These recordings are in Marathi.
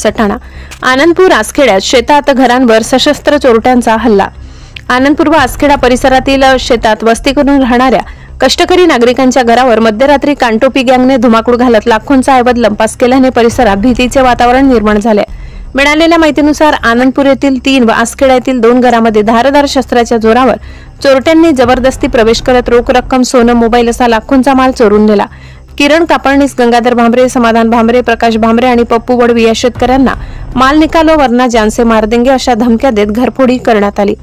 सटाणा. आनंदपूर आसखेड्यात शेतात घरांवर सशस्त्र चोरट्यांचा हल्ला. आनंदपूर व आसखेडा परिसरातील शेतात वस्ती करून राहणाऱ्या कष्टकरी नागरिकांच्या घरावर मध्यरात्री कानटोपी गँगने धुमाकूळ घालत लाखोंचा ऐवज लंपास केल्याने परिसरात भीतीचे वातावरण निर्माण झाले. मिळालेल्या माहितीनुसार आनंदपूर येथील 3 व आसखेडा येथील 2 घरांमध्ये धारदार शस्त्राच्या जोरावर चोरट्यांनी जबरदस्ती प्रवेश करत रोख रक्कम, सोनं, मोबाईल असा लाखोंचा माल चोरून नेला. किरण कापडणीस, गंगाधर भांबरे, समाधान भांबरे, प्रकाश भांबरे आणि पप्पू वडवी या शेतकऱ्यांना माल निकालो वरना जान से मार देंगे अशा धमक्या देत घरफोडी करण्यात आली.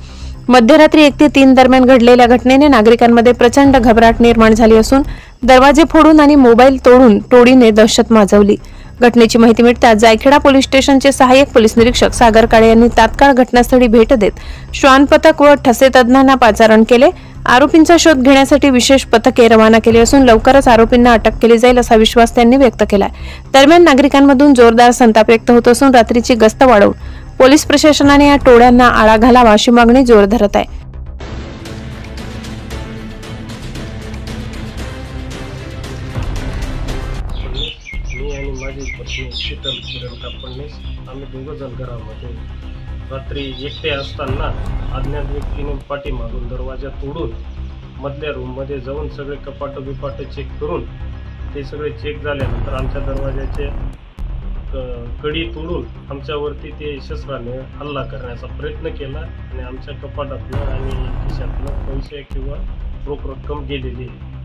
मध्यरात्री 1 ते 3 दरम्यान घडलेल्या घटनेने नागरिकांमध्ये प्रचंड घबराट निर्माण झाली असून दरवाजे फोडून आणि मोबाईल तोडून टोळीने दहशत माजवली. घटनेची माहिती मिळताच जायखेडा पोलीस स्टेशनचे सहाय्यक पोलीस निरीक्षक सागर काळे यांनी तात्काळ घटनास्थळी भेट देत श्वान पथक व ठसे तज्ञांना पाचारण केले. आरोपींचा शोध घेण्यासाठी विशेष पथके रवाना केली असून लवकरच आरोपींना अटक केली जाईल असा विश्वास त्यांनी व्यक्त केलाय. दरम्यान नागरिकांमधून जोरदार संताप व्यक्त होत असून रात्रीची गस्त वाढवून पोलीस प्रशासनाने या टोळ्यांना आळा घालावा अशी मागणी जोर धरत आहे. मी आणि माझी पत्नी शीतल किरण कापडणीस आम्ही दोघंजण घरामध्ये रात्री एकटे असताना अज्ञात व्यक्तीने पाठीमागून दरवाजा तोडून मधल्या रूममध्ये जाऊन सगळे कपाट बिपाट चेक करून ते सगळे चेक झाल्यानंतर आमच्या दरवाजाचे कडी तोडून आमच्यावरती ते शस्त्राने हल्ला करण्याचा प्रयत्न केला आणि आमच्या कपाटातलं आणि खिशातलं पैसे किंवा रोख रक्कम गेलेली आहे.